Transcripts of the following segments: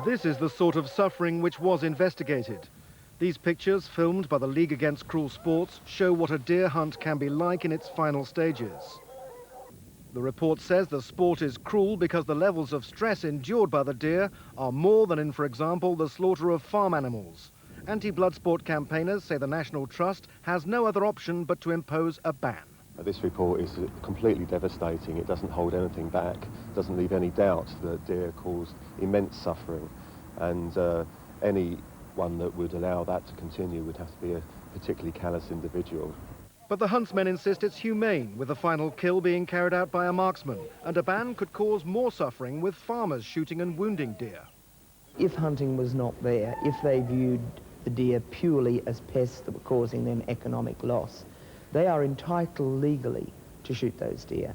This is the sort of suffering which was investigated. These pictures, filmed by the League Against Cruel Sports, show what a deer hunt can be like in its final stages. The report says the sport is cruel because the levels of stress endured by the deer are more than in, for example, the slaughter of farm animals. Anti-blood sport campaigners say the National Trust has no other option but to impose a ban. This report is completely devastating. It doesn't hold anything back, doesn't leave any doubt that deer caused immense suffering, and anyone that would allow that to continue would have to be a particularly callous individual. But the huntsmen insist it's humane, with the final kill being carried out by a marksman, and a ban could cause more suffering with farmers shooting and wounding deer. If hunting was not there, if they viewed the deer purely as pests that were causing them economic loss, they are entitled legally to shoot those deer.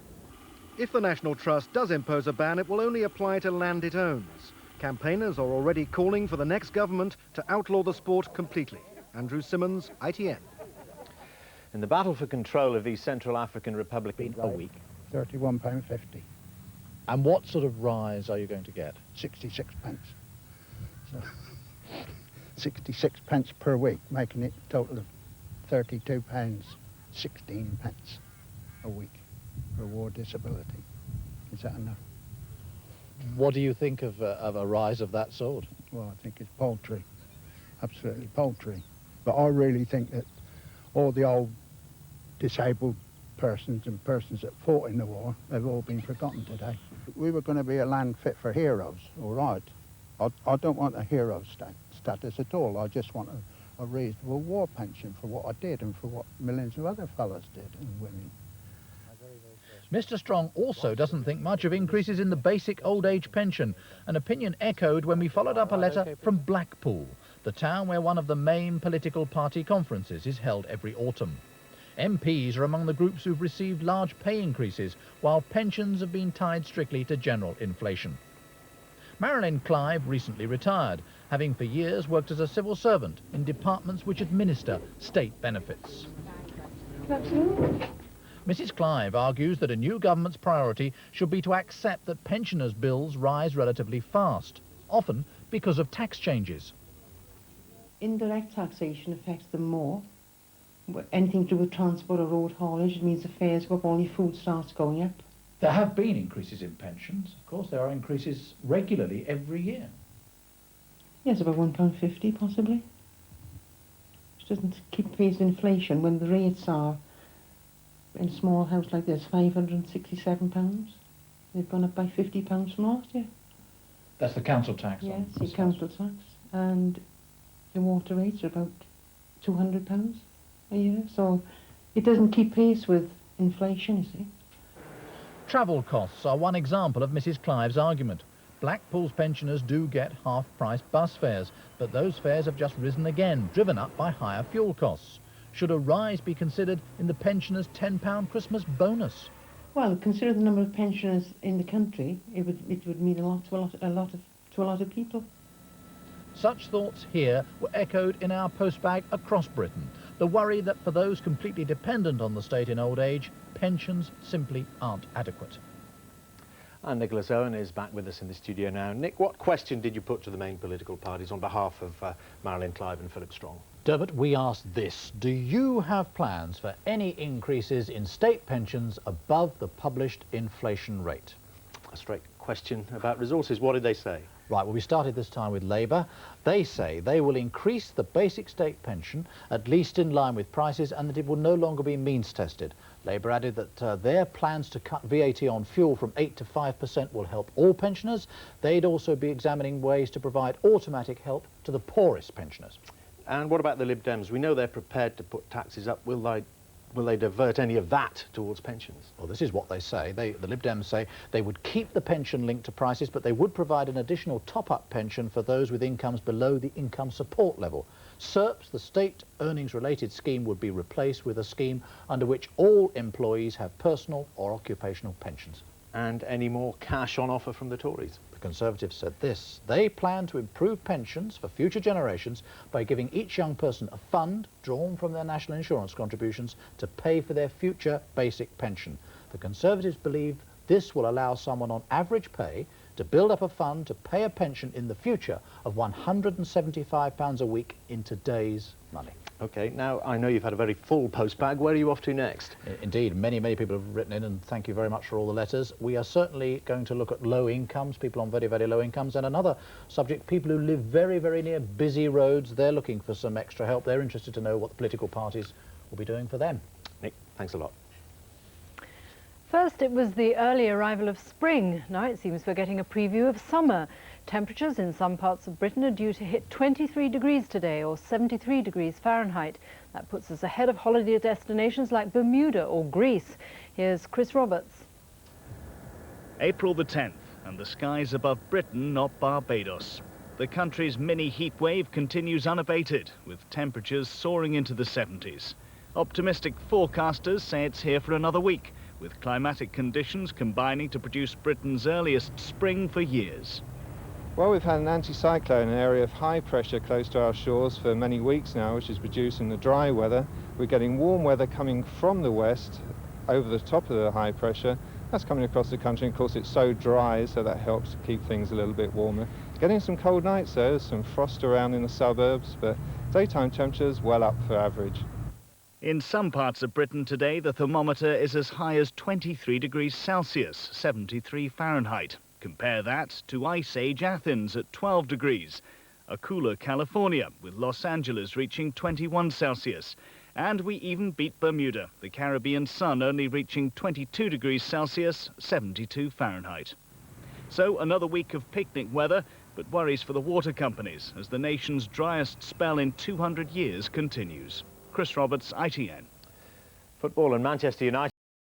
If the National Trust does impose a ban, it will only apply to land it owns. Campaigners are already calling for the next government to outlaw the sport completely. Andrew Simmons, ITN. In the battle for control of the Central African Republic a week. £31.50. And what sort of rise are you going to get? 66 pence. So 66 pence per week, making it a total of £32, 16 pence a week for war disability. Is that enough? What do you think of a rise of that sort? Well, I think it's paltry, absolutely paltry. But I really think that all the old disabled persons and persons that fought in the war, they've all been forgotten today. We were going to be a land fit for heroes, all right. I don't want a hero status at all. I just want a reasonable war pension for what I did and for what millions of other fellas did, and women. Mr Strong also doesn't think much of increases in the basic old age pension, an opinion echoed when we followed up a letter from Blackpool, the town where one of the main political party conferences is held every autumn. MPs are among the groups who've received large pay increases, while pensions have been tied strictly to general inflation. Marilyn Clive recently retired, having for years worked as a civil servant in departments which administer state benefits. Mrs Clive argues that a new government's priority should be to accept that pensioners' bills rise relatively fast, often because of tax changes. Indirect taxation affects them more. Anything to do with transport or road haulage, it means the fares go up, all your food starts going up. There have been increases in pensions. Of course, there are increases regularly every year. Yes, about £1.50 possibly. Which doesn't keep pace with inflation when the rates are, in a small house like this, £567. They've gone up by £50 from last year. That's the council tax? Yes, the council tax. And the water rates are about £200 a year. So it doesn't keep pace with inflation, you see. Travel costs are one example of Mrs Clive's argument. Blackpool's pensioners do get half-price bus fares, but those fares have just risen again, driven up by higher fuel costs. Should a rise be considered in the pensioners' £10 Christmas bonus? Well, consider the number of pensioners in the country. It would mean a lot to a lot of people. Such thoughts here were echoed in our postbag across Britain. The worry that for those completely dependent on the state in old age, pensions simply aren't adequate. And Nicholas Owen is back with us in the studio now. Nick, what question did you put to the main political parties on behalf of Marilyn Clive and Philip Strong? Dermot, we asked this. Do you have plans for any increases in state pensions above the published inflation rate? A straight question about resources. What did they say? Right, well, we started this time with Labour. They say they will increase the basic state pension, at least in line with prices, and that it will no longer be means-tested. Labour added that their plans to cut VAT on fuel from 8 to 5% will help all pensioners. They'd also be examining ways to provide automatic help to the poorest pensioners. And what about the Lib Dems? We know they're prepared to put taxes up. Will they divert any of that towards pensions? Well, this is what they say. The Lib Dems say they would keep the pension linked to prices, but they would provide an additional top-up pension for those with incomes below the income support level. SERPS, the state earnings-related scheme, would be replaced with a scheme under which all employees have personal or occupational pensions. And any more cash on offer from the Tories? The Conservatives said this. They plan to improve pensions for future generations by giving each young person a fund drawn from their national insurance contributions to pay for their future basic pension. The Conservatives believe this will allow someone on average pay to build up a fund to pay a pension in the future of £175 a week in today's money. OK, now I know you've had a very full postbag. Where are you off to next? Indeed, many people have written in, and thank you very much for all the letters. We are certainly going to look at low incomes, people on very, very low incomes, and another subject, people who live very, very near busy roads. They're looking for some extra help. They're interested to know what the political parties will be doing for them. Nick, thanks a lot. First, it was the early arrival of spring. Now it seems we're getting a preview of summer. Temperatures in some parts of Britain are due to hit 23 degrees today, or 73 degrees Fahrenheit. That puts us ahead of holiday destinations like Bermuda or Greece. Here's Chris Roberts. April the 10th, and the skies above Britain, not Barbados. The country's mini heatwave continues unabated, with temperatures soaring into the 70s. Optimistic forecasters say it's here for another week, with climatic conditions combining to produce Britain's earliest spring for years. Well, we've had an anticyclone, an area of high pressure close to our shores for many weeks now, which is producing the dry weather. We're getting warm weather coming from the west over the top of the high pressure. That's coming across the country, and of course it's so dry, so that helps to keep things a little bit warmer. Getting some cold nights though, some frost around in the suburbs, but daytime temperatures well up for average. In some parts of Britain today, the thermometer is as high as 23 degrees Celsius, 73 Fahrenheit. Compare that to Ice Age Athens at 12 degrees, a cooler California with Los Angeles reaching 21 Celsius. And we even beat Bermuda, the Caribbean sun only reaching 22 degrees Celsius, 72 Fahrenheit. So another week of picnic weather, but worries for the water companies as the nation's driest spell in 200 years continues. Chris Roberts, ITN. Football and Manchester United.